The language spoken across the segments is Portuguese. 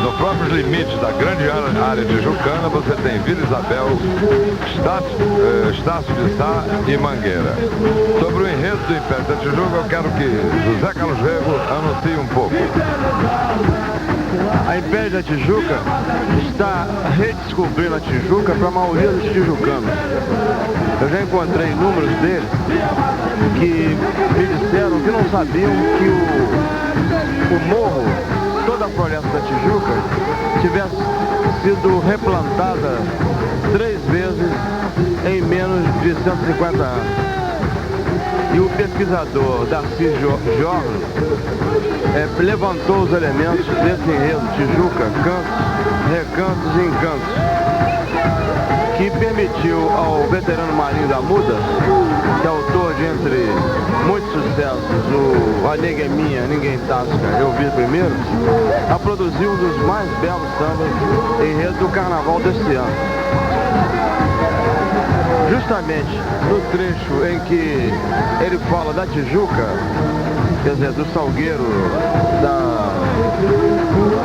no próprio limite da grande área tijucana, você tem Vila Isabel, Estácio de Sá e Mangueira. Sobre o enredo do Império da Tijuca, eu quero que José Carlos Rego anuncie um pouco. A Império da Tijuca está redescobrindo a Tijuca para a maioria dos tijucanos. Eu já encontrei números deles que me disseram que não sabiam que o morro, toda a floresta da Tijuca, tivesse sido replantada 3 vezes em menos de 150 anos. E o pesquisador Darcy Jorge levantou os elementos desse enredo Tijuca, cantos, recantos e encantos, que permitiu ao veterano Marinho da Muda, que é autor de, entre muitos sucessos, o A Nega é Minha, Ninguém Tasca, Eu Vi Primeiro, a produzir um dos mais belos sambas enredo do carnaval deste ano. Justamente no trecho em que ele fala da Tijuca, quer dizer, do Salgueiro,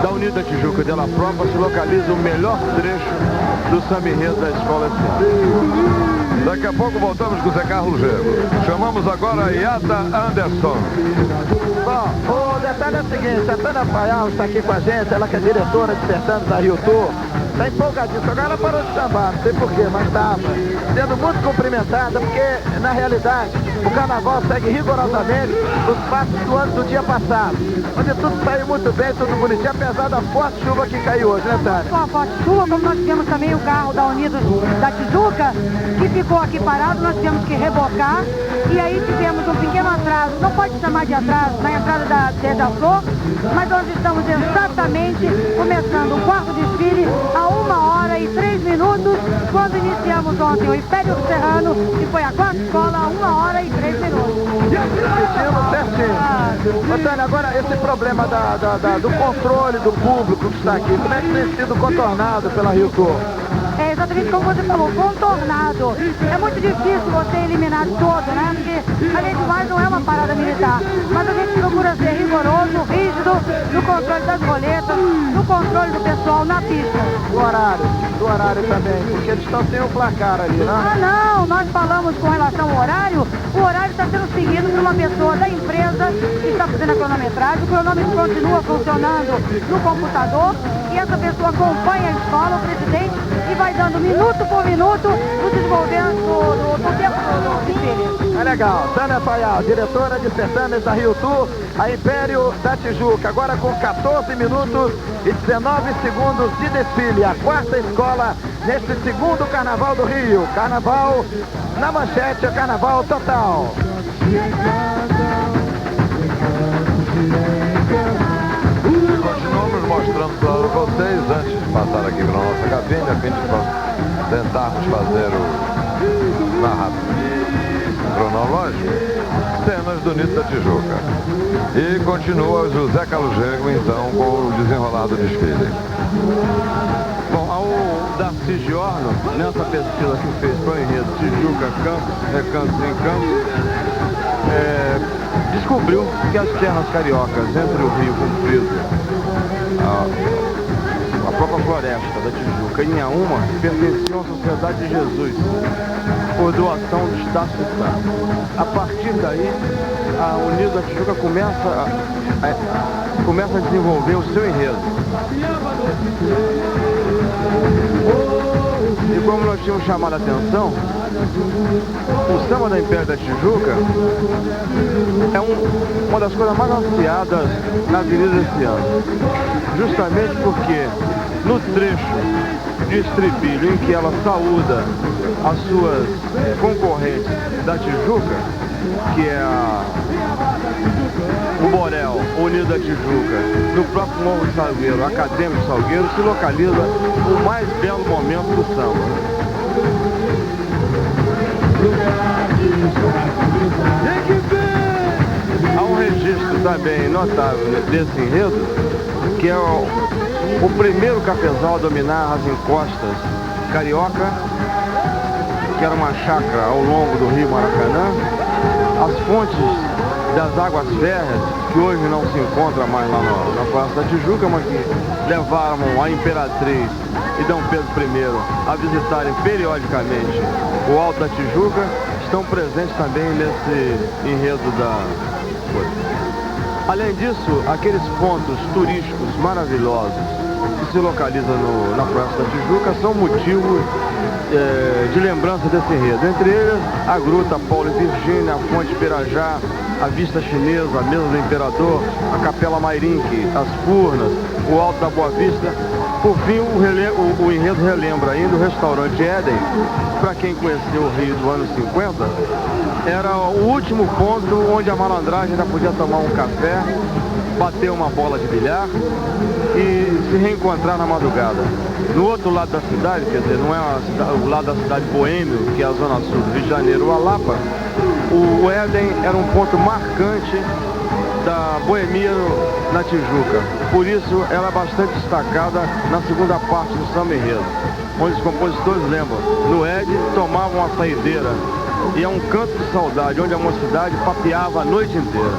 da Unida Tijuca dela própria, se localiza o melhor trecho do samba enredo da escola esse ano. Daqui a pouco voltamos com o Zé Carlos Rego. Chamamos agora a Yata Anderson. Bom, o detalhe é o seguinte, a Tânia Paial está aqui com a gente, ela que é diretora de certames da Rio Tour. Está empolgadíssima, agora ela parou de sambar, não sei porquê, mas estava sendo muito cumprimentada, porque na realidade o carnaval segue rigorosamente os passos do dia passado, onde tudo saiu muito bem, tudo bonitinho, apesar da forte chuva que caiu hoje, né, Tânia? Com a forte chuva, como nós tivemos também o carro da Unidos da Tijuca, que ficou aqui parado, nós tivemos que rebocar, e aí tivemos um pequeno atraso, não pode chamar de atraso, na entrada da Beija-Flor, mas nós estamos exatamente começando o quarto desfile a 1h03, quando iniciamos ontem o Império Serrano, que foi a quarta escola, a 1h03. Certinho. Ô, Tânia, agora esse problema do controle do público que está aqui, como é que tem sido contornado pela Rio Tour? É exatamente como você falou, contornado. É muito difícil você eliminar todo, né? Porque além de mais não é uma parada militar. Mas a gente procura ser rigoroso, rígido no controle das roletas, no controle do pessoal na pista. Do horário também, porque eles estão sem o placar ali, né? Ah não, nós falamos com relação ao horário, o horário está sendo seguido por uma pessoa da empresa que está fazendo a cronometragem, o cronômetro continua funcionando no computador e essa pessoa acompanha a escola, o presidente, e vai dando minuto por minuto o desenvolvimento do tempo do desfile. É legal. Tânia Paial, diretora de certames da Rio Tour, a Império da Tijuca, agora com 14 minutos e 19 segundos de desfile, a quarta escola neste segundo Carnaval do Rio. Carnaval na manchete, é Carnaval total. Continuamos mostrando para vocês, antes de passar aqui para a nossa cabine, a fim de tentarmos fazer o narrativo cronológico, cenas do Nito da Tijuca. E continua o José Carlos Rego, então, com o desenrolar do desfile. Bom, ao Darcy Giorno, nessa pesquisa que fez para o enredo Tijuca, Campos, Recantos e Encantos, descobriu que as terras cariocas entre o Rio Comprido, a própria floresta da Tijuca e Inhaúma pertenciam à Sociedade de Jesus, por doação do Estácio de Sá. A partir daí, a Unida da Tijuca começa a desenvolver o seu enredo. E como nós tínhamos chamado a atenção, o samba da Império da Tijuca é uma das coisas mais ansiadas na avenida desse ano. Justamente porque no trecho de estribilho em que ela saúda as suas concorrentes da Tijuca, que é o Borel, Unido da Tijuca, no próprio Morro do Salgueiro, Acadêmico Salgueiro, se localiza o mais belo momento do samba. Há um registro também notável desse enredo, que é o primeiro cafezal a dominar as encostas carioca, que era uma chácara ao longo do rio Maracanã. As fontes das águas férreas, que hoje não se encontra mais lá na Praça da Tijuca, mas que levaram a Imperatriz e Dom Pedro I a visitarem periodicamente o Alto da Tijuca, estão presentes também nesse enredo da coisa. Além disso, aqueles pontos turísticos maravilhosos que se localizam na Praça da Tijuca são motivo de lembrança desse enredo. Entre eles, a Gruta Paulo e Virgínia, a Fonte Pirajá, a Vista Chinesa, a Mesa do Imperador, a Capela Mairinque, as Furnas, o Alto da Boa Vista. Por fim, o enredo relembra ainda o restaurante Éden, para quem conheceu o Rio do ano 50, era o último ponto onde a malandragem ainda podia tomar um café, bater uma bola de bilhar e se reencontrar na madrugada. No outro lado da cidade, quer dizer, não é o lado da cidade boêmio, que é a zona sul do Rio de Janeiro, o Lapa, o Éden era um ponto marcante da boemia na Tijuca. Por isso, ela é bastante destacada na segunda parte do samba enredo, onde os compositores lembram, no Éden tomavam uma saideira, e é um canto de saudade, onde a mocidade papeava a noite inteira.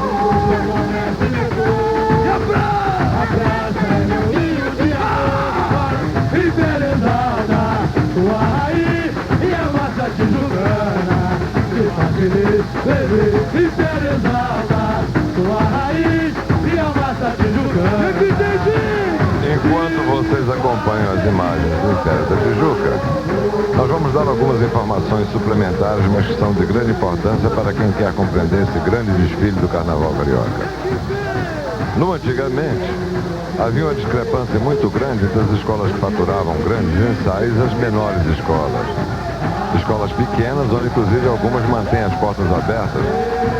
Enquanto vocês acompanham as imagens do Império da Tijuca, nós vamos dar algumas informações suplementares, mas que são de grande importância para quem quer compreender esse grande desfile do Carnaval Carioca. No antigamente, havia uma discrepância muito grande entre as escolas que faturavam grandes ensaios e as menores escolas. Escolas pequenas, onde inclusive algumas mantêm as portas abertas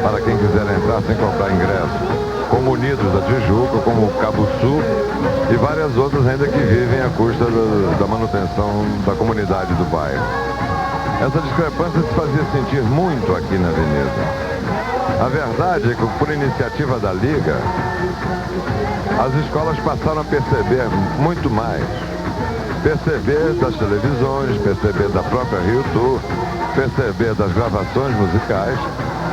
para quem quiser entrar sem comprar ingresso, como Unidos da Tijuca, como Cabo Sul e várias outras ainda que vivem à custa da manutenção da comunidade do bairro. Essa discrepância se fazia sentir muito aqui na Avenida. A verdade é que, por iniciativa da Liga, as escolas passaram a perceber muito mais. Perceber das televisões, perceber da própria Rio Tour, perceber das gravações musicais.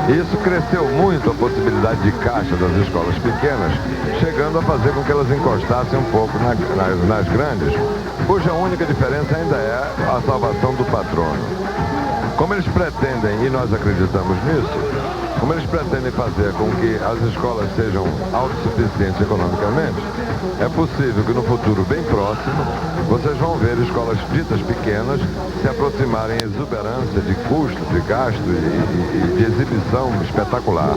E isso cresceu muito a possibilidade de caixa das escolas pequenas, chegando a fazer com que elas encostassem um pouco nas grandes, cuja única diferença ainda é a salvação do patrono. Como eles pretendem, e nós acreditamos nisso, como eles pretendem fazer com que as escolas sejam autossuficientes economicamente, é possível que no futuro bem próximo vocês vão ver escolas ditas pequenas se aproximarem em exuberância de custo, de gasto e de exibição espetacular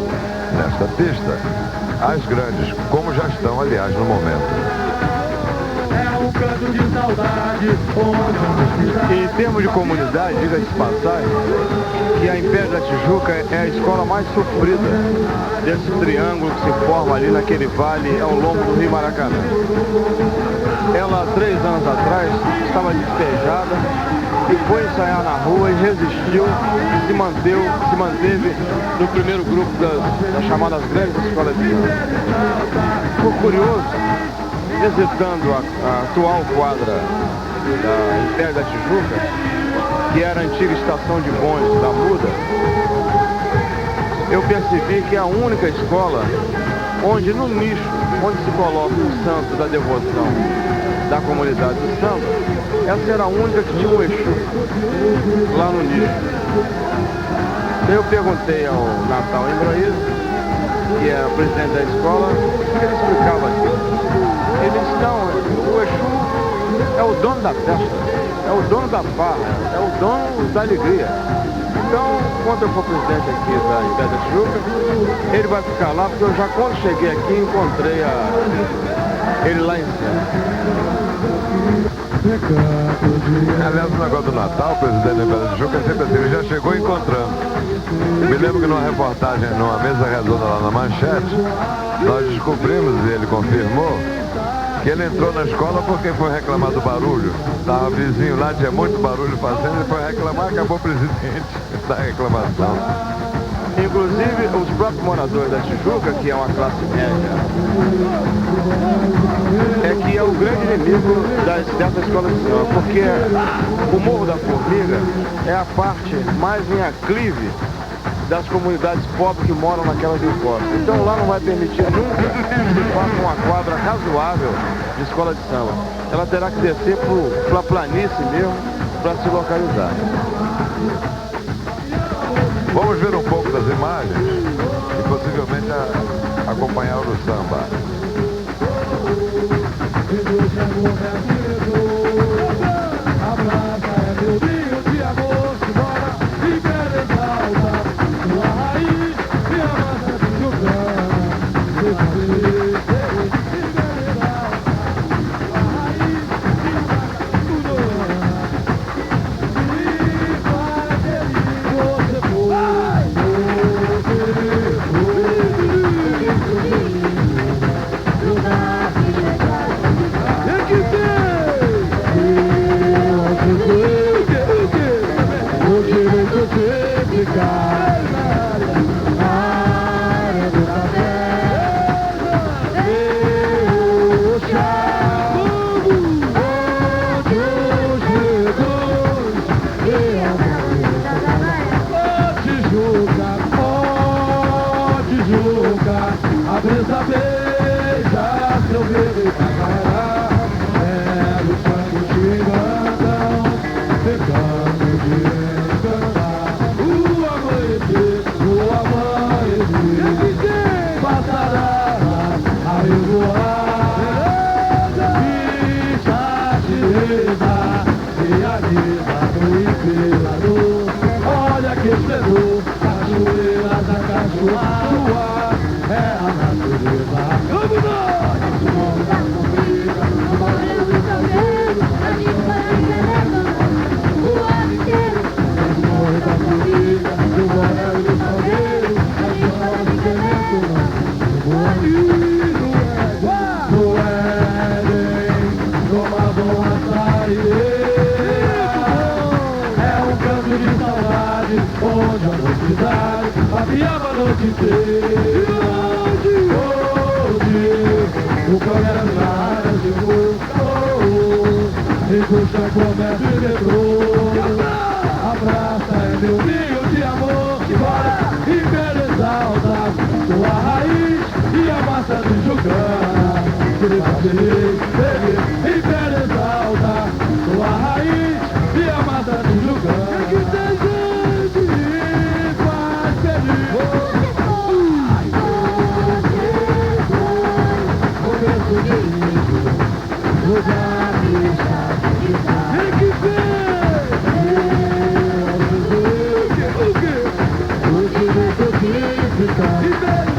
nesta pista, as grandes, como já estão, aliás, no momento. Em termos de comunidade, diga-se de passagem, que a Império da Tijuca é a escola mais sofrida desse triângulo que se forma ali naquele vale ao longo do Rio Maracanã. Ela, 3 anos atrás, estava despejada e foi ensaiar na rua e resistiu e se manteve no primeiro grupo das chamadas grandes escolas de samba. Ficou curioso, visitando a atual quadra da Império da Tijuca, que era a antiga estação de bondes da Muda, eu percebi que é a única escola onde no nicho, onde se coloca o santo da devoção da comunidade do samba, essa era a única que tinha um Exu lá no nicho. Eu perguntei ao Natal Embraíz, que é o presidente da escola, o que ele explicava aqui. Ele disse, não, o Exu é o dono da festa, é o dono da farra, é o dono da alegria. Então, quando eu for presidente aqui da Império da Tijuca, ele vai ficar lá, porque eu já quando cheguei aqui encontrei ele lá em cima. Aliás, o negócio do Natal, o presidente da Império da Tijuca sempre assim, ele já chegou encontrando. Me lembro que numa reportagem, numa mesa redonda lá na Manchete, nós descobrimos, e ele confirmou, que ele entrou na escola porque foi reclamar do barulho. Estava vizinho lá, tinha muito barulho fazendo, ele foi reclamar, acabou o presidente da reclamação. Inclusive, os próprios moradores da Tijuca, que é uma classe média, é que é o grande inimigo dessa escola de samba, porque o Morro da Formiga é a parte mais em aclive das comunidades pobres que moram naquelas encostas. Então lá não vai permitir nunca que faça uma quadra razoável de escola de samba. Ela terá que descer para a planície mesmo para se localizar. Vamos ver um pouco das imagens e possivelmente acompanhar o samba.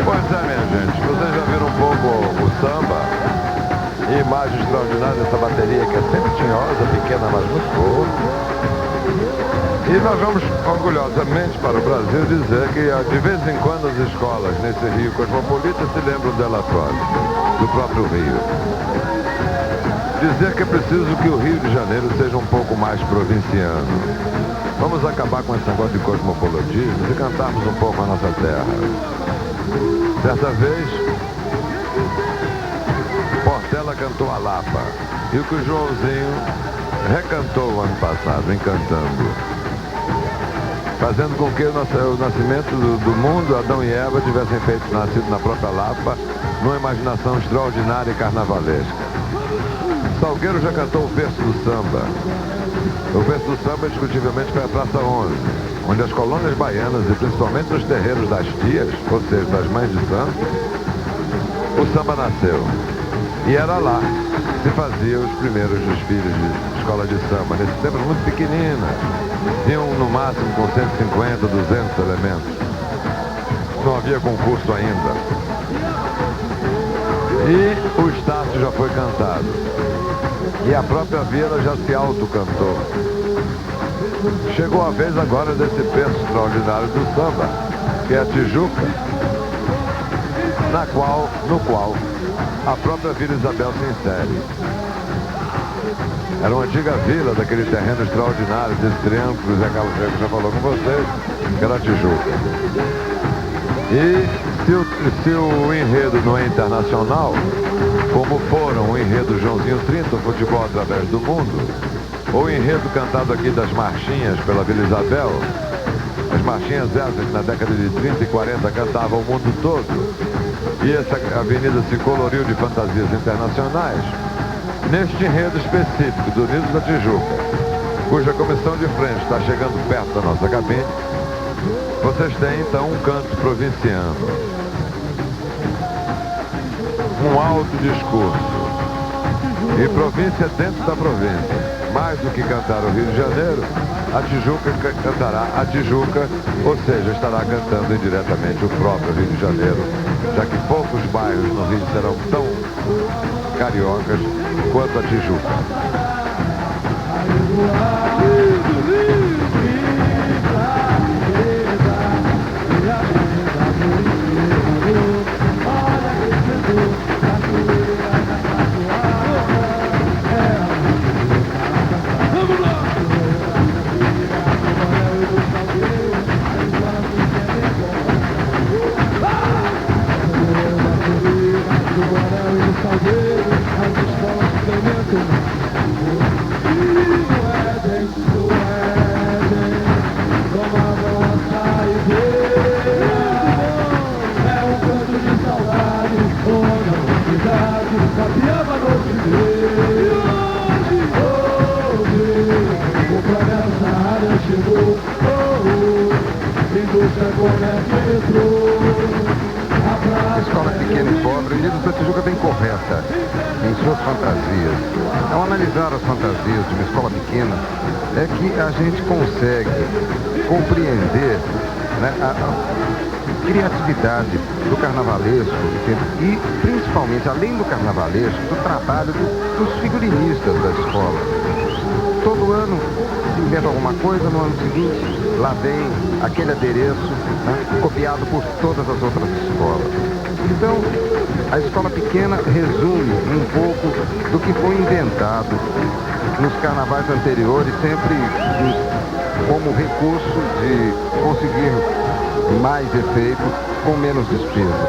Pois é, minha gente, vocês já viram um pouco o samba e imagem extraordinária dessa bateria que é sempre tinhosa, pequena, mas muito boa. E nós vamos orgulhosamente para o Brasil dizer que de vez em quando as escolas nesse Rio cosmopolita se lembram dela própria, do próprio Rio. Dizer que é preciso que o Rio de Janeiro seja um pouco mais provinciano. Vamos acabar com esse negócio de cosmopolitismo e cantarmos um pouco a nossa terra. Certa vez, Portela cantou a Lapa e o que o Joãozinho recantou o ano passado, encantando. Fazendo com que o nascimento do mundo, Adão e Eva, tivessem nascido na própria Lapa, numa imaginação extraordinária e carnavalesca. Salgueiro já cantou o verso do samba. O verso do samba, indiscutivelmente, foi a Praça 11, onde as colônias baianas, e principalmente nos terreiros das tias, ou seja, das mães de santo, o samba nasceu. E era lá que se fazia os primeiros desfiles de escola de samba, nesses tempos muito pequeninas. Tinham no máximo com 150, 200 elementos. Não havia concurso ainda. E o Estácio já foi cantado. E a própria Vila já se autocantou. Chegou a vez agora desse berço extraordinário do samba, que é a Tijuca, no qual a própria Vila Isabel se insere. Era uma antiga vila daquele terreno extraordinário, desse triângulo que o Zé Carlos Rego já falou com vocês, que era a Tijuca. E se o enredo não é internacional, como foram o enredo Joãozinho 30, o futebol através do mundo, ou o enredo cantado aqui das marchinhas pela Vila Isabel, as marchinhas essas que na década de 30 e 40 cantavam o mundo todo. E essa avenida se coloriu de fantasias internacionais neste enredo específico do Unidos da Tijuca, cuja comissão de frente está chegando perto da nossa cabine. Vocês têm então um canto provinciano, um alto discurso e província dentro da província. Mais do que cantar o Rio de Janeiro, a Tijuca cantará a Tijuca, ou seja, estará cantando indiretamente o próprio Rio de Janeiro, já que poucos bairros no Rio serão tão cariocas quanto a Tijuca. Escola pequena e pobre, Unidos da Tijuca tem correta em suas fantasias. Ao analisar as fantasias de uma escola pequena, é que a gente consegue compreender, né, a criatividade do carnavalesco, entende? E principalmente, além do carnavalesco, do trabalho dos figurinistas da escola. Todo ano se inventa alguma coisa, no ano seguinte lá vem aquele adereço, né, copiado por todas as outras escolas. Então, a escola pequena resume um pouco do que foi inventado nos carnavais anteriores, sempre como recurso de conseguir mais efeito com menos despesa.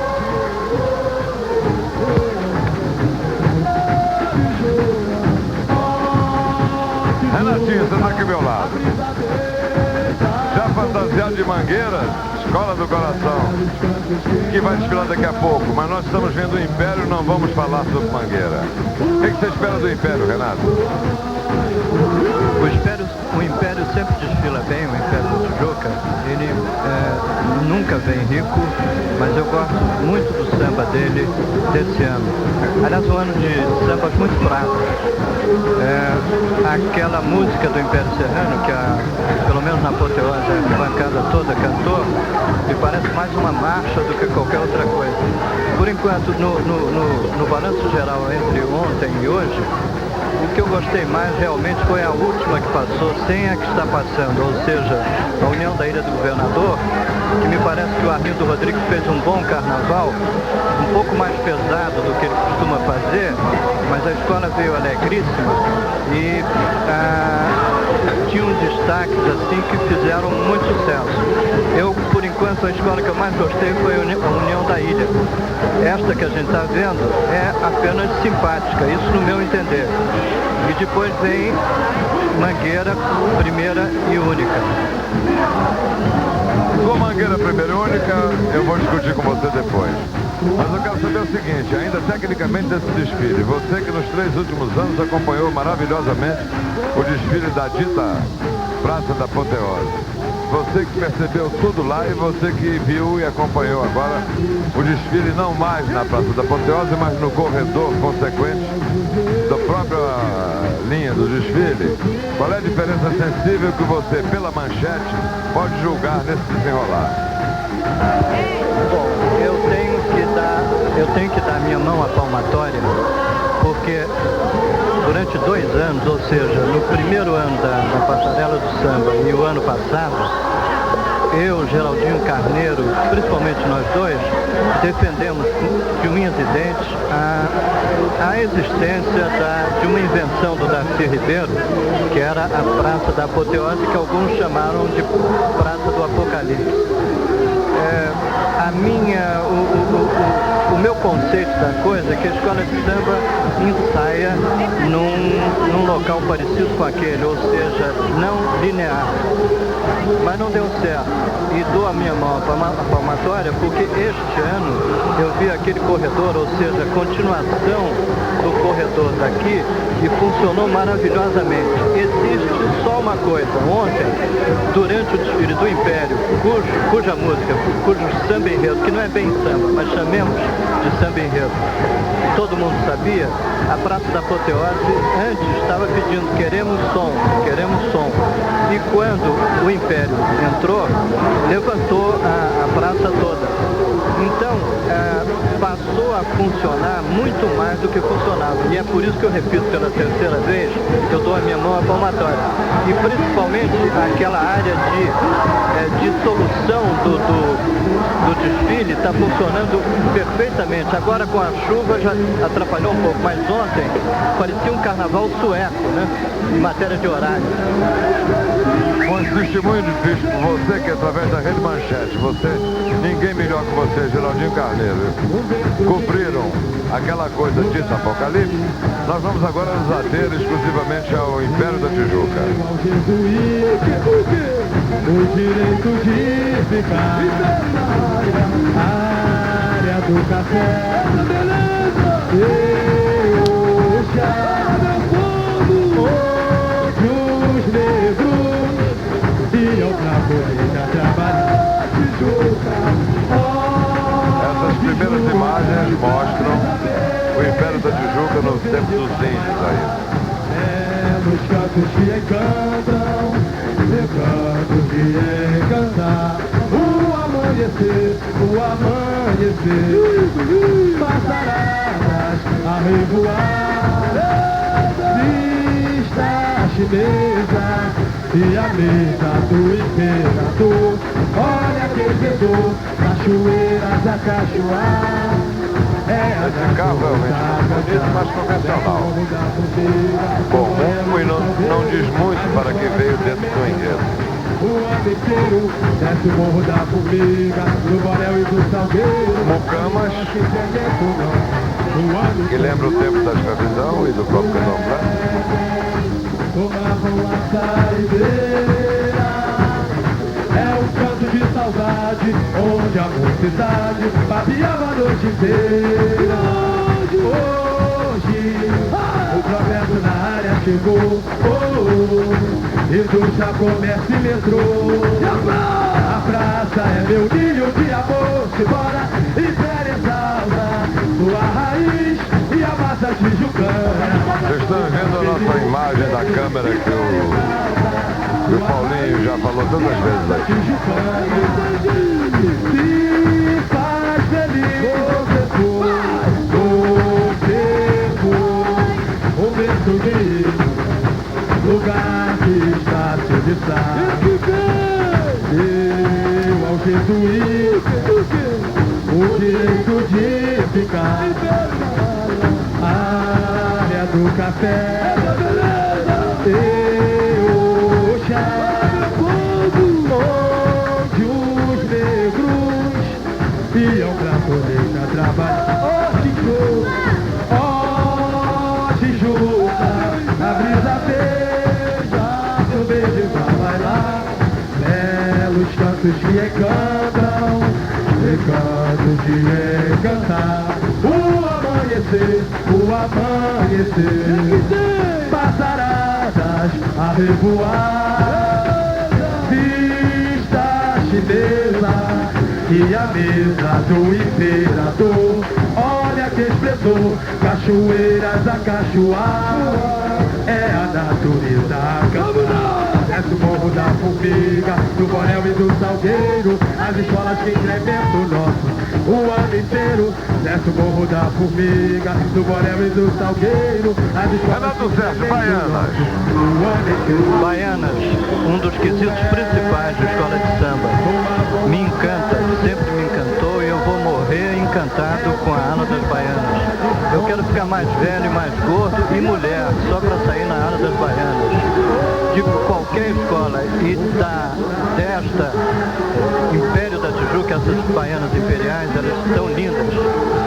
Renatinho, você está aqui ao meu lado. Já fantasiado de Mangueiras, Escola do Coração, que vai desfilar daqui a pouco, mas nós estamos vendo o Império e não vamos falar sobre Mangueira. O que você espera do Império, Renato? O Império sempre desfila bem, o Império da Tijuca. Ele nunca vem rico, mas eu gosto muito do samba dele desse ano. Aliás, um ano de sambas muito fracos. Aquela música do Império Serrano, que pelo menos na apoteose a bancada toda cantou, me parece mais uma marcha do que qualquer outra coisa. Por enquanto, no balanço geral entre ontem e hoje, o que eu gostei mais realmente foi a última que passou, sem a que está passando, ou seja, a União da Ilha do Governador, que me parece que o Arlindo Rodrigues fez um bom carnaval, um pouco mais pesado do que ele costuma fazer, mas a escola veio alegríssima e tinha uns destaques assim que fizeram muito sucesso. Eu, por enquanto, a escola que eu mais gostei foi a União da Ilha. Esta que a gente está vendo é apenas simpática, isso no meu entender. E depois vem Mangueira, primeira e única. Sua Mangueira, primeira e única, eu vou discutir com você depois. Mas eu quero saber o seguinte, ainda tecnicamente desse desfile, você que nos 3 últimos anos acompanhou maravilhosamente o desfile da dita Praça da Apoteose. Você que percebeu tudo lá e você que viu e acompanhou agora o desfile não mais na Praça da Apoteose, mas no corredor consequente da própria linha do desfile. Qual é a diferença sensível que você, pela manchete, pode julgar nesse desenrolar? Bom, eu tenho que dar minha mão à palmatória, porque durante 2 anos, ou seja, no primeiro ano da Passarela do Samba e o ano passado, eu, Geraldinho Carneiro, principalmente nós dois, defendemos de unhas e dentes a existência de uma invenção do Darcy Ribeiro, que era a Praça da Apoteose, que alguns chamaram de Praça do Apocalipse. O meu conceito da coisa é que a escola de samba ensaia num local parecido com aquele, ou seja, não linear. mas não deu certo. E dou a minha mão à palmatória porque este ano eu vi aquele corredor, ou seja, a continuação do corredor daqui, e funcionou maravilhosamente. Existe só uma coisa: ontem, durante o desfile do Império, cuja música, cujo samba enredo, que não é bem samba, mas chamemos de samba enredo, todo mundo sabia, a Praça da Apoteose antes estava pedindo queremos som. E quando o Império entrou, levantou a praça toda. Então, passou a funcionar muito mais do que funcionava. E é por isso que eu repito pela terceira vez, que eu dou a minha mão à palmatória. E principalmente aquela área de solução do desfile está funcionando perfeitamente. Agora com a chuva já atrapalhou um pouco, mas ontem parecia um carnaval sueco, né? Em matéria de horário. Com esse testemunho difícil por você, que através da Rede Manchete, ninguém melhor que você, Geraldinho Carneiro, cobriram aquela coisa dita Apocalipse, nós vamos agora nos ater exclusivamente ao Império da Tijuca. O direito de ficar na área do café, eu já onde os negros iam pra corrida trabalhar. Essas primeiras imagens mostram o Império da Tijuca no tempo dos índios aí. Nos cantos que encantam, cantos que encantar. O amanhecer, passarás a revoar. Vista a chinesa e a mesa do imperador. Olha quem pesou, cachoeiras a cachoar. Esse carro realmente é bonito, mas convencional. Comum e não diz muito para quem veio dentro do enredo. O ano inteiro desce o morro da formiga, do Borel e do Salgueiro. Mucamas, que lembra o tempo da escravidão e do próprio candomblé. Tomavam a saideira, é um canto de saudade, onde a mocidade babiava a noite inteira. Hoje, o progresso na área chegou, indústria, comércio e metrô. A praça é meu ninho de amor, simbora, Império exalta sua raiz e a massa tijucana. Vocês estão vendo a nossa imagem da câmera que o Paulinho já falou tantas vezes aqui. Se faz feliz você foi, o berço de lugar que está se deu ao jesuíta o direito de ficar a área do café. Eu chamo onde os negros iam pra colheita trabalhar. Oh, Tijuca, a brisa beija, seu beijo vai lá. Belos cantos que encantam, cantos de encantar. O amanhecer, passaradas a revoar. Vista chinesa e a mesa do imperador. Olha que expressor, cachoeiras a cachoar. É a natureza a cantar. Desce o morro da formiga, do Borel e do Salgueiro. As escolas que incrementam o nosso o ano inteiro. Desce o morro da formiga, do Borel e do Salgueiro. As escolas Renato Sérgio, Baianas. Baianas, um dos quesitos principais da escola de samba. Me encanta, sempre me encantou e eu vou morrer encantado com a ala das Baianas. Eu quero ficar mais velho, mais gordo e mulher, só para sair na ala das Baianas. De qualquer escola e desta Império da Tijuca, essas baianas imperiais, elas são lindas,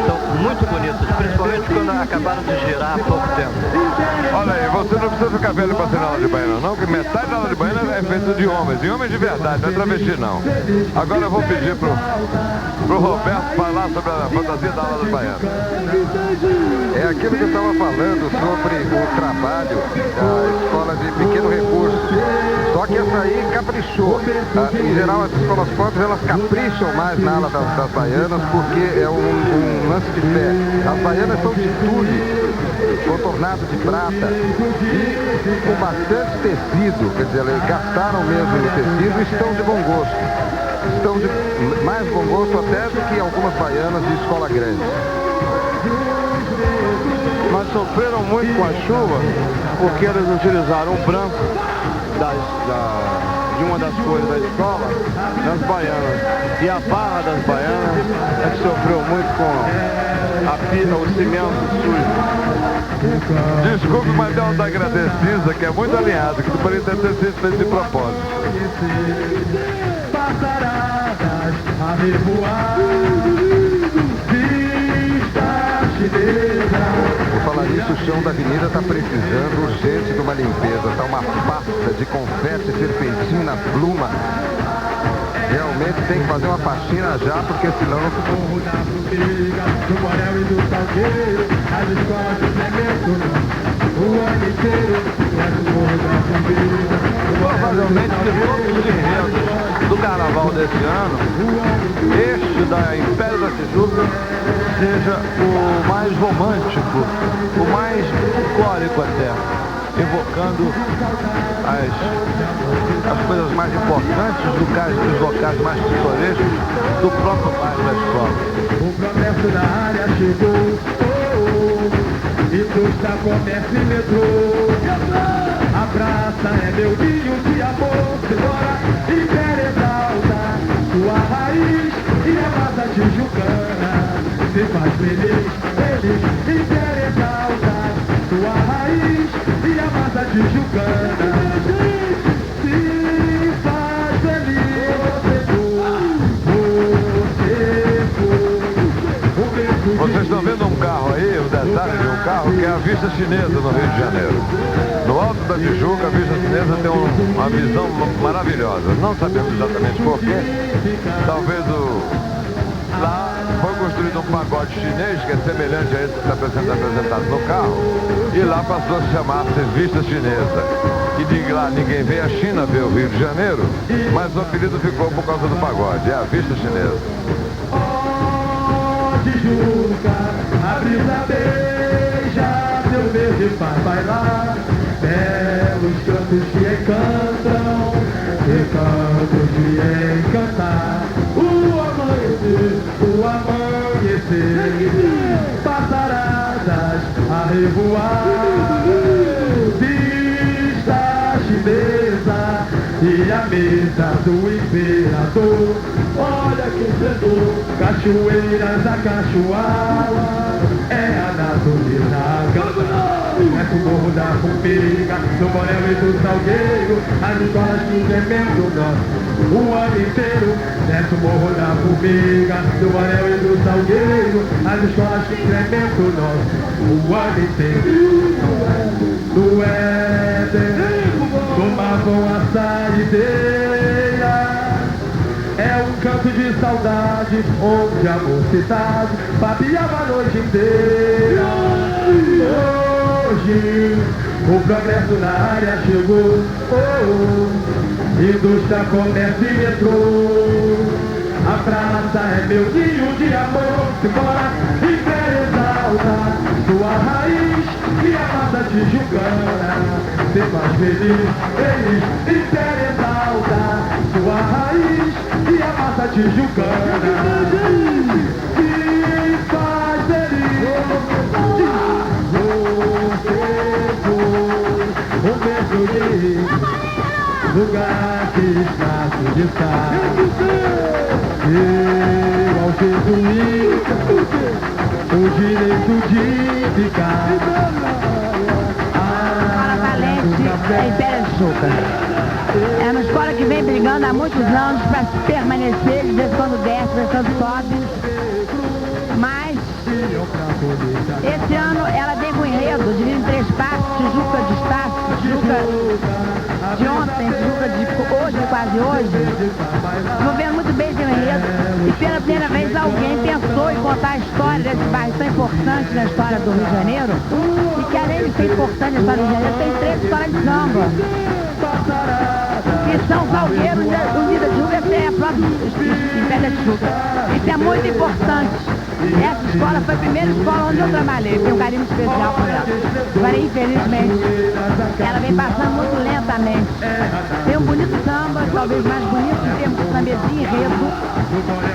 são muito bonitas, principalmente quando acabaram de girar há pouco tempo. Olha aí, você não precisa ficar velho para ser aula de baiana, não, que metade da aula de baiana é feita de homens, e homens de verdade, não é travesti, não. Agora eu vou pedir pro Roberto falar sobre a fantasia da aula de baiana. É aquilo que eu estava falando sobre o trabalho da escola de pequeno recurso. Só que essa aí caprichou. Em geral, as escolas próprias, elas capricham mais na ala das baianas, porque é um lance de fé. As baianas são de tule, contornado de prata, e com bastante tecido, quer dizer, eles gastaram mesmo no tecido e estão de bom gosto. Estão de mais bom gosto até do que algumas baianas de escola grande. Mas sofreram muito com a chuva, porque eles utilizaram o branco de uma das cores da escola nas baianas. E a barra das baianas é que sofreu muito com a pina, o cimento sujo. Desculpe, mas é um da agradecida, que é muito alinhado, que poderia ter sido feito de propósito. Passaradas a revoar, vista chinesa. Por falar nisso, o chão da avenida está precisando urgente de uma limpeza. Está uma pasta de confete, serpentina, pluma. Realmente tem que fazer uma faxina já, porque senão não... Morro da Formiga, do Borel e do Salgueiro, as escolas de cimento, o ano inteiro, é do Morro da Formiga. Provavelmente de todos os enredos do carnaval desse ano, este da Império da Tijuca seja o mais romântico, o mais bucólico até, evocando as coisas mais importantes, dos locais mais pitorescos do próprio bairro da escola. O progresso na área chegou, e trouxe a comércio e metrô. A praça é meu ninho de amor, simbora, Império exalta sua raiz e a massa tijucana se faz feliz, feliz. Império exalta sua raiz e a massa tijucana se faz feliz. Vocês estão vendo um carro aí, o detalhe de um carro, que é a vista chinesa no Rio de Janeiro. No alto da Tijuca, a vista chinesa tem uma visão maravilhosa. Não sabemos exatamente porquê. Talvez lá foi construído um pagode chinês, que é semelhante a esse que está sendo apresentado no carro. E lá passou a se chamar-se Vista Chinesa. E de lá ninguém vê a China ver o Rio de Janeiro, mas o apelido ficou por causa do pagode. É a Vista Chinesa. Tijuca, a brisa beija, seu verde faz bailar, belos cantos que encantam, recantos de encantar, o amanhecer, passaradas a revoar, vista chinesa e a mesa do imperador. Olha que setor, cachoeiras a cachoar, é a natureza cantando. É o Morro da Formiga, do Borel e do Salgueiro, as escolas que incrementam o nosso o ano inteiro. Desce o Morro da Formiga, do Borel e do Salgueiro, as escolas que incrementam o nosso o ano inteiro. No Éden, tomavam a saideira. É um canto de saudade, onde a mocidade babiava a noite inteira. Hoje, o progresso na área chegou, indústria, comércio e metrô. A praça é meu ninho de amor, simbora, Império exalta sua raiz e a massa tijucana se faz feliz, feliz. Império exalta sua raiz e a massa tijucana se faz feliz. Um beijo de lugar que está de estar. Eu ao jesuí o direito de ficar. Valente é Império da Tijuca. É uma escola que vem brigando há muitos anos para permanecer, de vez em quando desce, de vez em quando sobe. Mas Esse ano ela vem com enredo, dividido em 3 partes, Tijuca de Estácio, Tijuca de ontem, Tijuca de hoje, quase hoje. Estou vendo muito bem esse enredo e pela primeira vez alguém pensou em contar a história desse bairro tão importante na história do Rio de Janeiro e que além de ser importante na história do Rio de Janeiro, tem 3 histórias de samba. Que são Salgueiro, Unida Tijuca e a própria Pé da Tijuca. Isso é muito importante. Essa escola foi a primeira escola onde eu trabalhei, tenho um carinho especial por ela. Agora, infelizmente, ela vem passando muito lentamente. Tem um bonito samba, talvez mais bonito em termos de sambezinho, enredo,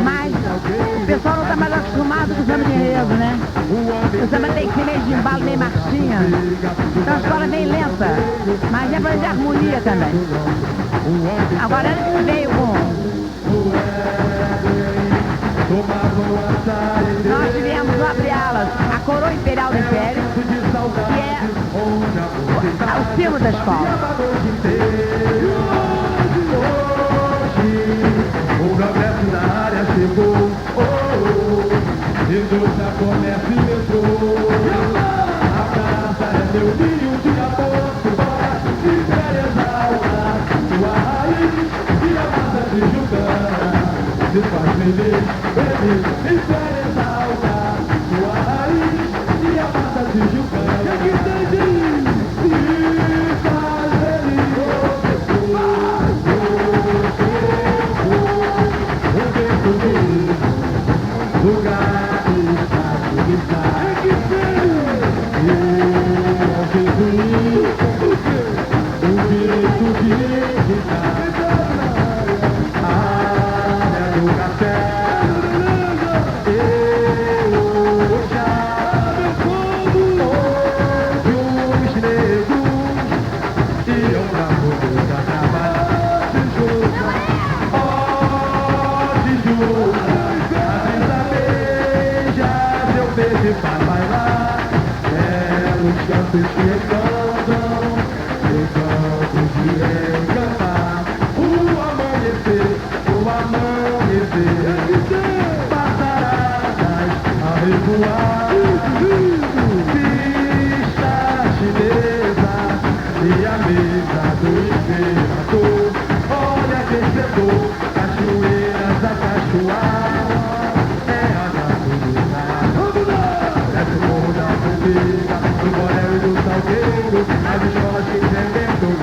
mas o pessoal não está mais acostumado com o samba de enredo, né? O samba tem que ser meio de embalo, meio marchinha. Então a escola vem lenta, mas é para de harmonia também. Agora ela veio com... Nós tivemos no abre-alas a Coroa Imperial do Império, que é o símbolo da escola. O progresso na área chegou, indústria, comércio e metrô. A praça é meu ninho de amor, se quer exaltar sua raiz e a massa tijucana se faz feliz, feliz, e quer exaltar sua raiz e a massa tijucana se faz feliz. Para bailar, belos cantos que encantam, encantos de encantar. O amanhecer, passaradas a revoar, pista chinesa e a mesa do imperador. Olha vencedor, cachoeiras a cachoar. Do Borel e do Salgueiro, as escolas que inventam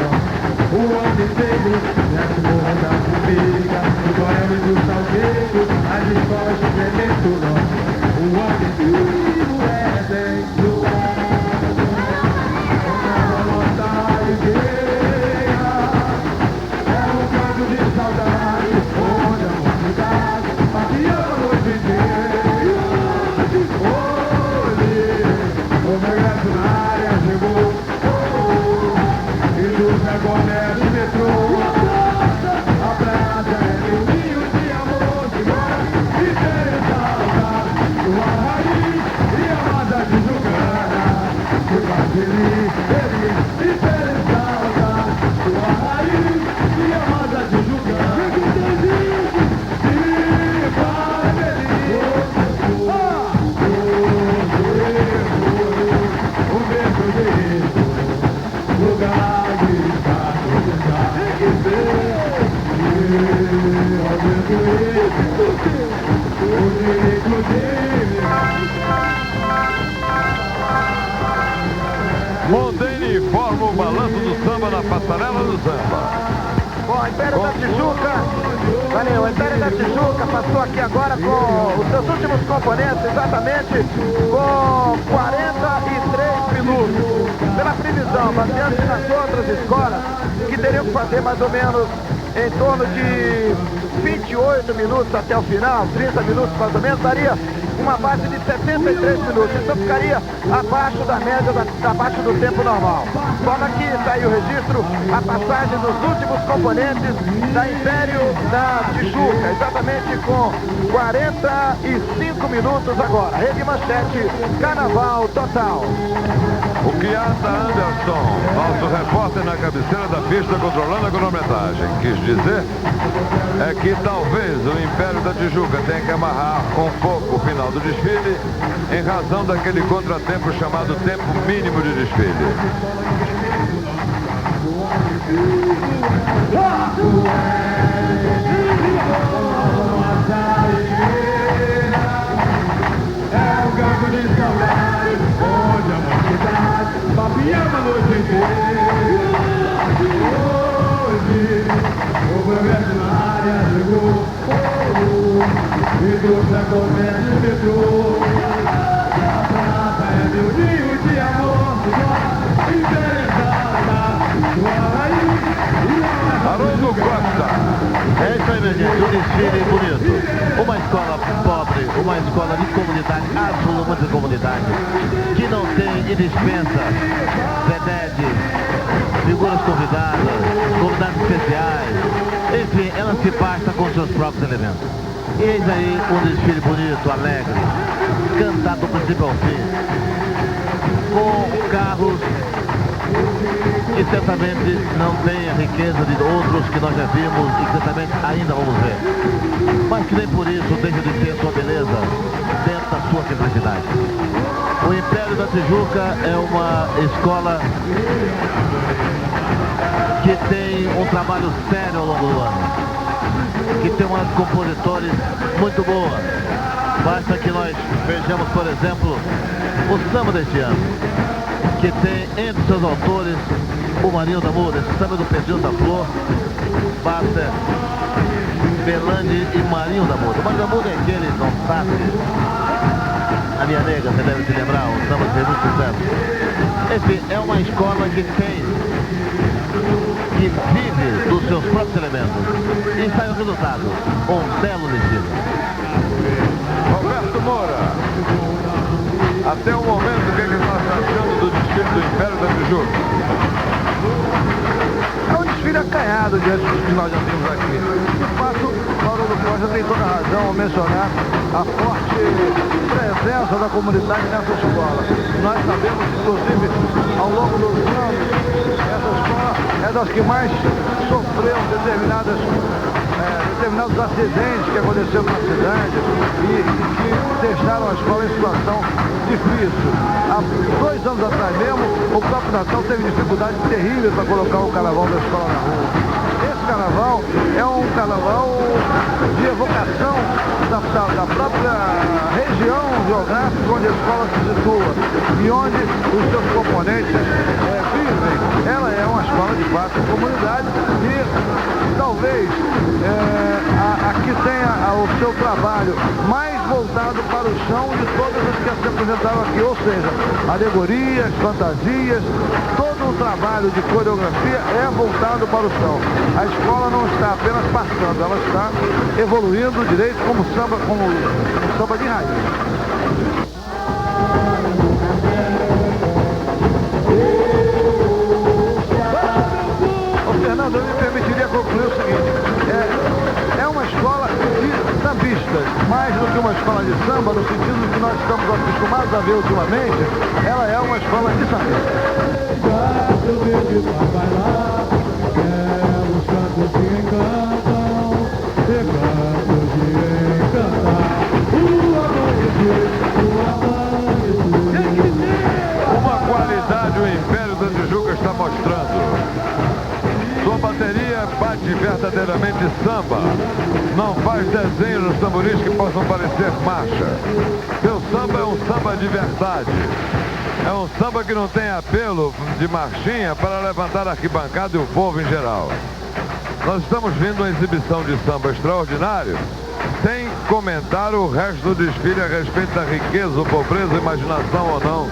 o ano inteiro. Desce o morro da Formiga, do Borel e do Salgueiro, as escolas que inventam o ano inteiro. É dentro uma nossa alegria, é um canto de saudade, onde a mocidade passeando a noite inteira. O progresso na área chegou, indústria, comércio e metrô. A praça é meu ninho de amor, de mar e quer exaltar sua raiz e a massa tijucana se faz feliz, feliz e quer exaltar sua raiz e a massa tijucana se faz feliz. Lugar de estar, tem que ser. Mondeni informa o balanço do samba na passarela do samba. Bom, o Império da Tijuca, valeu, o Império da Tijuca passou aqui agora com os seus últimos componentes, exatamente com 43 minutos. Pela previsão, baseando-se nas outras escolas, que teriam que fazer mais ou menos em torno de 28 minutos até o final, 30 minutos mais ou menos, daria uma base de 73 minutos. Então ficaria abaixo da média, abaixo do tempo normal. Forma que está aí o registro, a passagem dos últimos componentes da Império da Tijuca, exatamente com 45 minutos agora. Rede Manchete, Carnaval total. O que anda Anderson, nosso repórter na cabeceira da pista controlando a cronometragem, quis dizer é que talvez o Império da Tijuca tenha que amarrar um pouco o final do desfile em razão daquele contratempo chamado tempo mínimo de desfile. É um campo de saudade, onde a mocidade papiava a noite inteira. Hoje, o progresso na área chegou, indústria, comércio, metrô. A prata é meu rio de amor, interessada, Haroldo Costa. É isso aí, minha gente, um desfile bonito. Uma escola pobre, uma escola de comunidade, absoluta comunidade, que não tem e dispensa vedetes, figuras convidadas especiais, enfim, ela se basta com seus próprios elementos. E eis aí um desfile bonito, alegre, cantado do princípio ao fim, com carros que certamente não tem a riqueza de outros que nós já vimos e que certamente ainda vamos ver. Mas que nem por isso deixa de ter sua beleza dentro da sua simplicidade. O Império da Tijuca é uma escola que tem um trabalho sério ao longo do ano, que tem uma compositores muito boa. Basta que nós vejamos, por exemplo, o samba deste ano, que tem entre seus autores o Marinho da Muda, esse samba do Pedrinho da Flor, basta Belandi e Marinho da Muda. O Marinho da Muda é aquele, não sabe, a minha nega, você deve se lembrar, o samba que fez muito sucesso. Enfim, é uma escola que vive dos seus próprios elementos. E sai o resultado, um belo desfile. Roberto Moura, até o momento, o que você está achando do desfile do Império da Tijuca? É um desfile acanhado diante do que nós já vimos aqui. De fato, Mauro do Costa tem toda a razão ao mencionar a forte presença da comunidade nessa escola. Nós sabemos, inclusive, ao longo dos anos, essa escola é das que mais sofreu determinados acidentes que aconteceram na cidade e que deixaram a escola em situação difícil. Há 2 anos atrás mesmo, o próprio Natal teve dificuldade terrível para colocar o carnaval da escola na rua. Esse carnaval é um carnaval de evocação da própria região geográfica onde a escola se situa e onde os seus componentes vivem. Ela é uma escola de fato de comunidade e talvez aqui tenha o seu trabalho mais voltado para o chão de todas as que se apresentaram aqui, ou seja, alegorias, fantasias, todo o trabalho de coreografia é voltado para o chão. A escola não está apenas passando, ela está evoluindo direito como samba de raiz. Fernando, eu me permitiria concluir o seguinte, é uma escola de sambistas, mais do que uma escola de samba, no sentido que nós estamos acostumados a ver ultimamente, ela é uma escola de sambistas. Uma qualidade o Império da Tijuca está mostrando. Sua bateria bate verdadeiramente samba. Não faz desenhos nos tamboris que possam parecer marcha. Seu samba é um samba de verdade. É um samba que não tem apelo de marchinha para levantar a arquibancada e o povo em geral. Nós estamos vendo uma exibição de samba extraordinário, sem comentar o resto do desfile a respeito da riqueza, pobreza, imaginação ou não,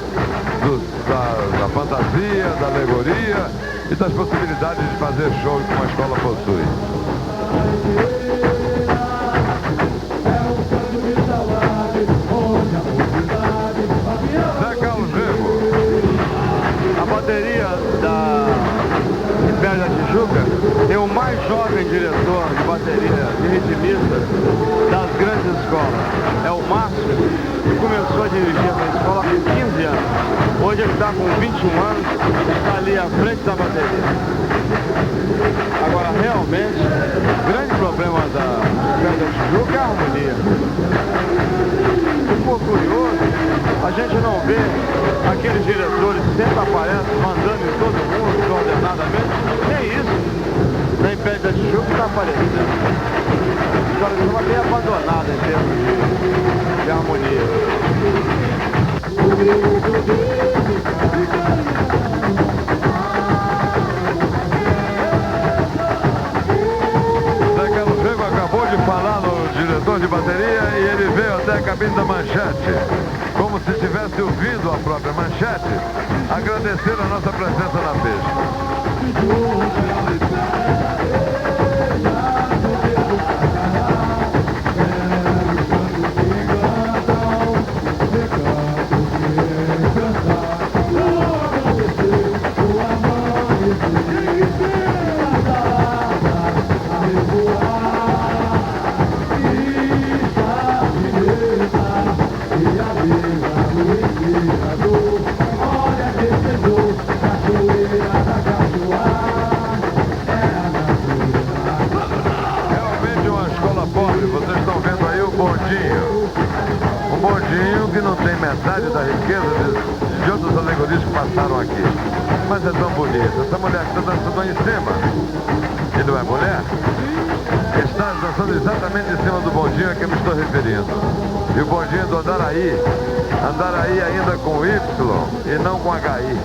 da fantasia, da alegoria e das possibilidades de fazer show que uma escola possui. Zé Carlos Rego. A bateria da Tijuca tem o mais jovem diretor de bateria e ritmista das grandes escolas. É o Márcio, que começou a dirigir essa escola com 15 anos. Hoje ele está com 21 anos, está ali à frente da bateria. Agora, realmente, o grande problema da Tijuca é a harmonia. Se for curioso, a gente não vê aqueles diretores que sempre aparecem mandando em todo mundo, coordenadamente, nem isso. Nem Pé da Tijuca está aparecendo. A escola de samba bem abandonada em termos de harmonia. Acabou de falar no diretor de bateria e ele veio até a cabine da Manchete, como se tivesse ouvido a própria Manchete, agradecer a nossa presença na pista. Realmente uma escola pobre. Vocês estão vendo aí o bondinho. Um bondinho que não tem metade da riqueza de outras alegorias que passaram aqui. Mas é tão bonita. Essa mulher que está dançando aí em cima, e não é mulher, está dançando exatamente em cima do bondinho a que eu me estou referindo. E o bondinho do Andaraí ainda com Y e não com HI.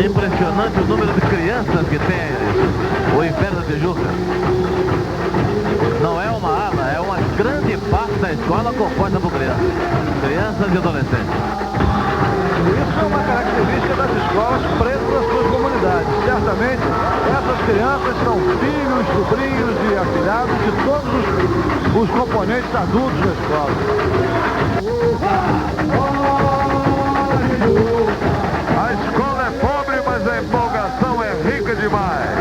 Impressionante o número de crianças que tem o Inferno da Tijuca. Não é uma ala, é uma grande parte da escola composta por crianças e adolescentes. Isso é uma característica das escolas pretas das suas comunidades. Certamente, essas crianças são filhos, sobrinhos e afilhados de todos os componentes adultos da escola. A escola é pobre, mas a empolgação é rica demais.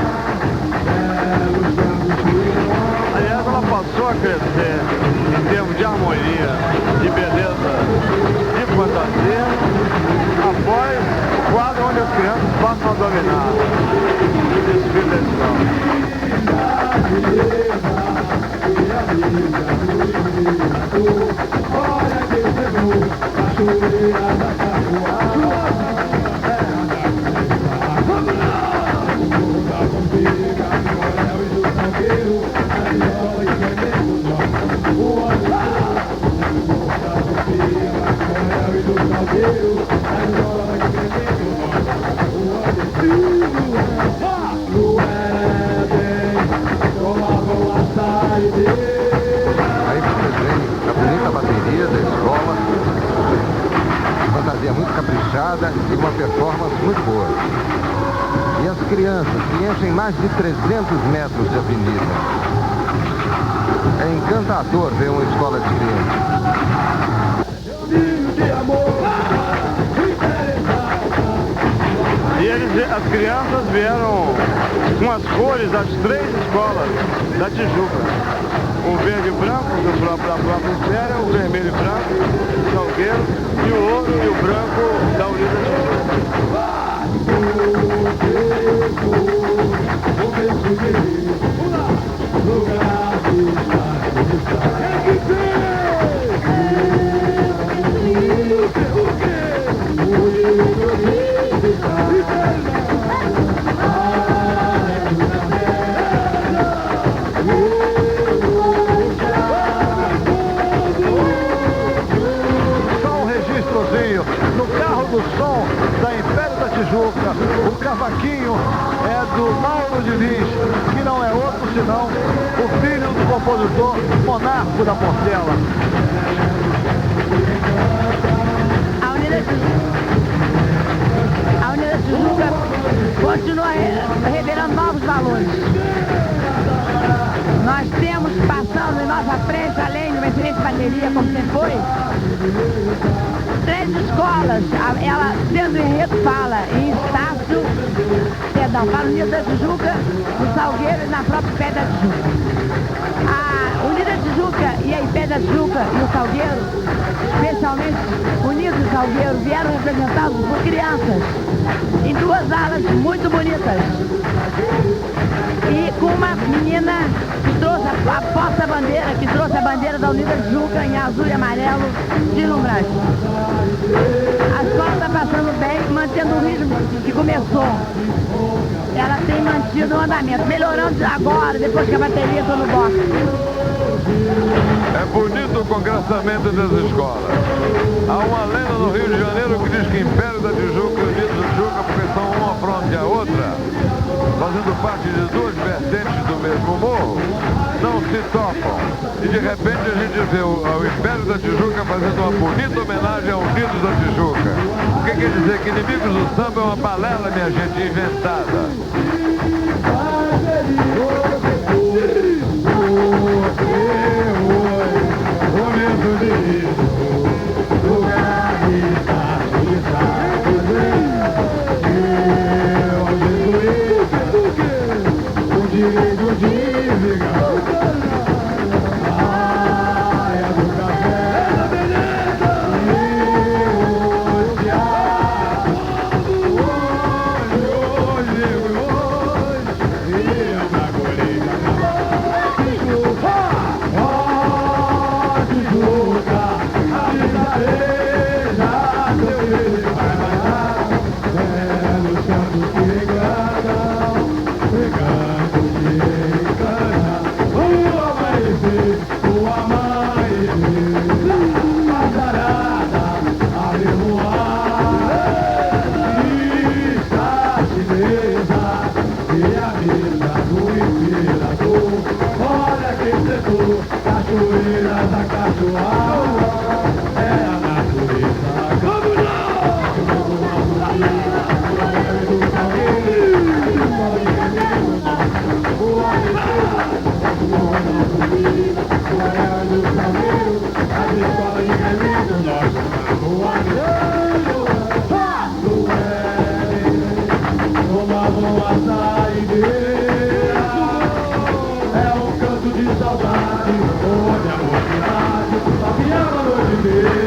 Aliás, ela passou a crescer em termos de harmonia, de beleza, de fantasia, após o quadro onde as crianças passam a dominar o desfile da Aí você vê a bonita bateria da escola, fantasia muito caprichada e uma performance muito boa. E as crianças que enchem mais de 300 metros de avenida. É encantador ver uma escola de crianças. E as crianças vieram com as cores das 3 escolas da Tijuca. O verde e branco da própria Império, o vermelho e branco do Salgueiro e o ouro e o branco da Unida cavaquinho é do Mauro Diniz, que não é outro senão o filho do compositor Monarco da Portela. A Unida Tijuca continua revelando novos valores. Nós temos passando em nossa frente, além de uma excelente bateria, como sempre foi, 3 escolas. Ela, dentro do enredo, fala em Estácio, fala Unida da Tijuca, no Salgueiro e na própria Pé da Tijuca. A Unida Tijuca e a Pé da Tijuca e o Salgueiro, especialmente Unidos e Salgueiro, vieram representados por crianças em 2 alas muito bonitas. E com uma menina que trouxe a porta-bandeira, que trouxe a bandeira da Unida Tijuca em azul e amarelo, deslumbrante. A escola está passando bem, mantendo o ritmo que começou. Ela tem mantido o andamento, melhorando agora, depois que a bateria entrou no box. É bonito o congressamento das escolas. Há uma lenda no Rio de Janeiro que diz que Império da Tijuca e Unidos da Tijuca, porque são uma fronte à outra, fazendo parte de 2 vertentes do mesmo morro, não se tocam. E de repente a gente vê o Império da Tijuca fazendo uma bonita homenagem a Unidos da Tijuca. O que quer dizer? Que Inimigos do Samba é uma balela, minha gente, inventada.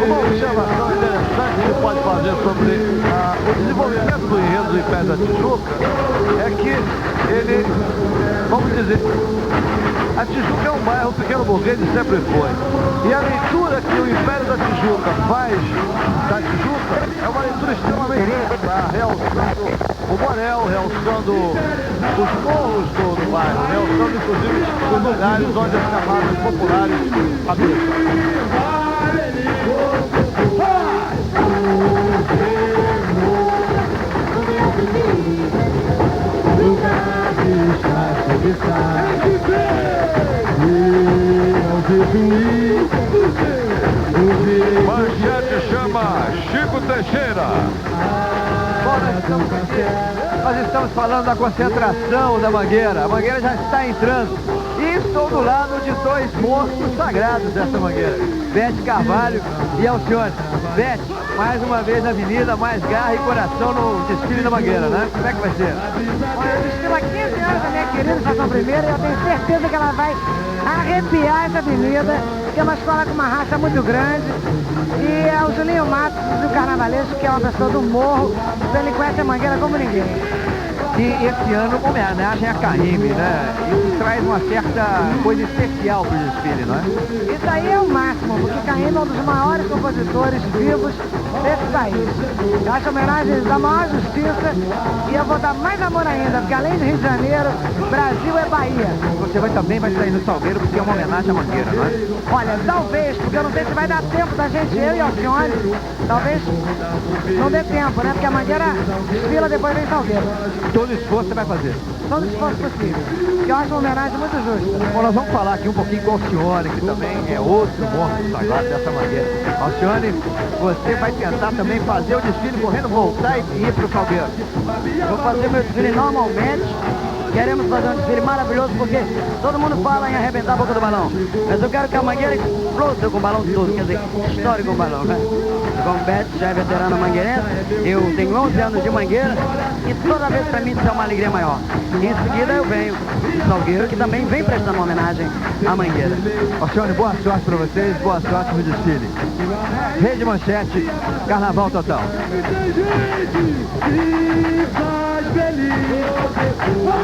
Uma observação interessante que pode fazer sobre o desenvolvimento do enredo do Império da Tijuca é que ele, vamos dizer, a Tijuca é um bairro pequeno burguês e sempre foi. E a leitura que o Império da Tijuca faz da Tijuca é uma leitura extremamente realçando o Borel, realçando os morros do bairro, realçando inclusive os lugares onde as camadas populares habitam. Manchete chama Chico Teixeira. Bom, nós estamos falando da concentração da Mangueira. A Mangueira já está entrando. E estou do lado de 2 monstros sagrados dessa Mangueira. Bete Carvalho e Alcione. Bete, mais uma vez na avenida, mais garra e coração no desfile da Mangueira, né? Como é que vai ser? Olha, eu desfilo há 15 anos da minha querida Estação Primeira e eu tenho certeza que ela vai arrepiar essa avenida, que é uma escola com uma raça muito grande. E é o Julinho Matos do Carnavalesco, que é uma pessoa do morro, então ele conhece a Mangueira como ninguém. E esse ano uma homenagem a Caymmi, né? Isso traz uma certa coisa especial para o desfile, não é? Isso aí é o máximo, porque Caymmi é um dos maiores compositores vivos desse país. Eu acho a homenagem da maior justiça e eu vou dar mais amor ainda, porque além de Rio de Janeiro, Brasil é Bahia. Você também vai sair no Salgueiro porque é uma homenagem à Mangueira, não é? Olha, talvez, porque eu não sei se vai dar tempo da gente, eu e Alcione, talvez não dê tempo, né? Porque a Mangueira desfila, depois vem Salgueiro. Todo esforço você vai fazer. Todo esforço possível. Que eu acho uma homenagem muito justa. Bom, nós vamos falar aqui um pouquinho com a Alcione, que também é outro monstro sagrado dessa Mangueira. Alcione, você vai tentar também fazer o desfile correndo, voltar e ir para o Salgueiro. Vou fazer meu desfile normalmente. Queremos fazer um desfile maravilhoso porque todo mundo fala em arrebentar a boca do balão. Mas eu quero que a Mangueira exploda com o balão todo, quer dizer, estoure com o balão, né? Como o Beto já é veterano mangueirense, eu tenho 11 anos de Mangueira e toda vez para mim isso é uma alegria maior. E em seguida eu venho de Salgueiro, que também vem prestando uma homenagem à Mangueira. Alcione, boa sorte para vocês, boa sorte no desfile. Rede Manchete, Carnaval Total.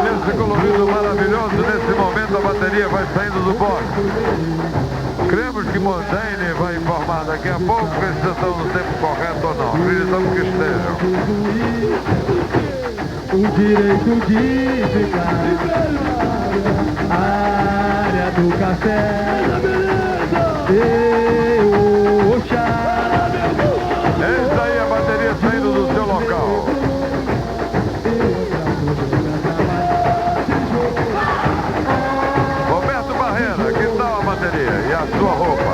Nesse colorido maravilhoso, nesse momento a bateria vai saindo do box. Cremos que Montagne vai informar daqui a pouco se estão no tempo correto ou não. Acreditamos que estejam. O direito de ficar a área do café e o chá. Eis aí a bateria saindo do seu local. Roberto Barreira, que tal a bateria e a sua roupa?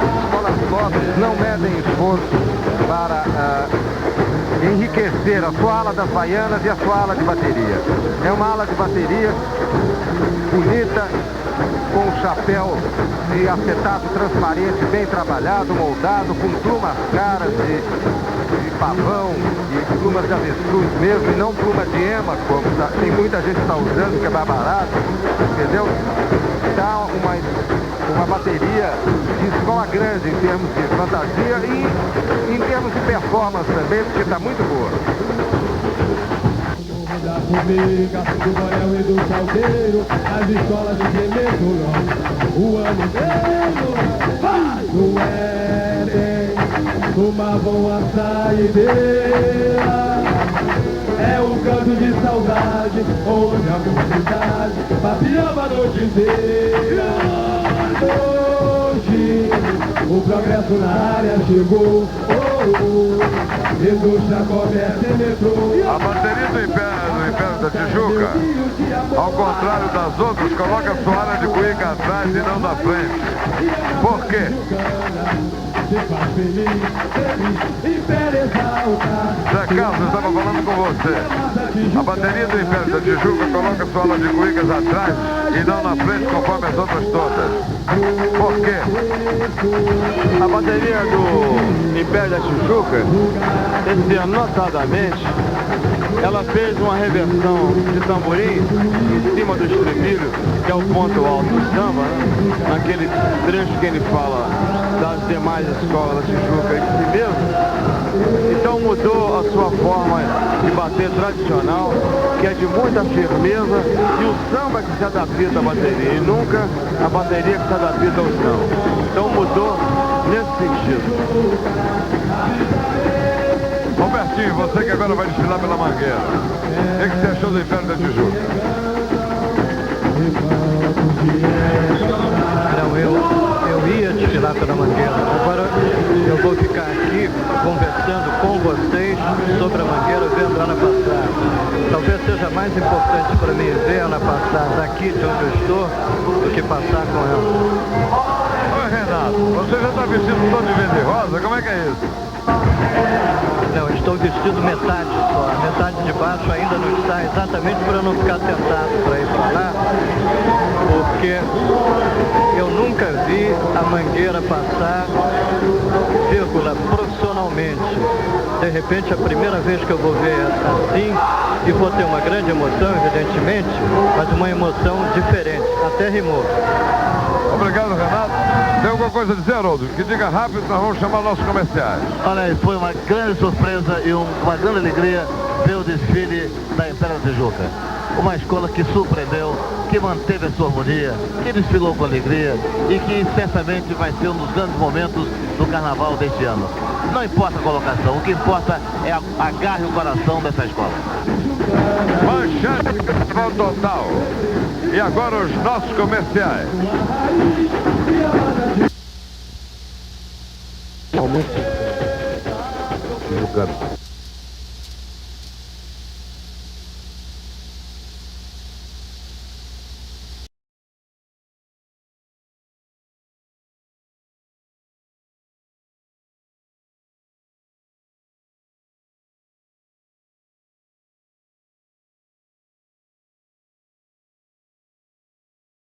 As escolas pobres não medem esforço para enriquecer a sua ala das baianas e a sua ala de bateria. É uma ala de bateria bonita, com chapéu de acetato transparente, bem trabalhado, moldado, com plumas caras de pavão e plumas de avestruz mesmo, e não pluma de ema, como tem muita gente que está usando, que é mais barato, entendeu? Dá uma bateria de escola grande em termos de fantasia e em termos de performance também, porque está muito boa. Da formiga, do Borel e do Salgueiro, as escolas de Gemetolão, o ano inteiro, no Éden, tomavam a saideira. É um canto de saudade, onde a mocidade papiava a noite inteira. Hoje, o progresso na área chegou, indústria, comércio e metrô. A bateria do Império da Tijuca, ao contrário das outras, coloca sua área de cuíca atrás e não na frente. Por quê? Zé Carlos estava falando com você. A bateria do Império da Tijuca coloca sua ala de cuícas atrás e não na frente, conforme as outras todas. Por quê? A bateria do Império da Tijuca, esse ano, notadamente, ela fez uma reversão de tamborim em cima do estribilho, que é o ponto alto do samba, né? Naquele trecho que ele fala das demais escolas da Tijuca e de si mesmo. Então mudou a sua forma de bater tradicional, que é de muita firmeza, e o samba que se adapta à bateria, e nunca a bateria que se adapta ao samba. Então mudou nesse sentido. Robertinho, você que agora vai desfilar pela Mangueira, o que você achou do Império da Tijuca? Não, eu ia desfilar pela Mangueira. Agora eu vou ficar aqui conversando com vocês sobre a Mangueira vendo ela passar. Talvez seja mais importante para mim ver ela passar daqui de onde eu estou do que passar com ela. Oi, Renato, você já está vestido todo de verde e rosa? Como é que é isso? Não, eu estou vestido metade só. A metade de baixo ainda não está, exatamente para não ficar tentado para ir para lá, porque eu nunca vi a Mangueira passar, vírgula, profissionalmente. De repente, a primeira vez que eu vou ver assim, e vou ter uma grande emoção, evidentemente, mas uma emoção diferente, até rimou. Obrigado, Renato. Tem alguma coisa a dizer, Haroldo? Que diga rápido, nós vamos chamar nossos comerciais. Olha, foi uma grande surpresa e uma grande alegria ver o desfile da Império da Tijuca. uma escola que surpreendeu, que manteve a sua harmonia, que desfilou com alegria e que certamente vai ser um dos grandes momentos do carnaval deste ano. Não importa a colocação, o que importa é a garra e o coração dessa escola. Manchete Carnaval total. E agora os nossos comerciais. Tijucano.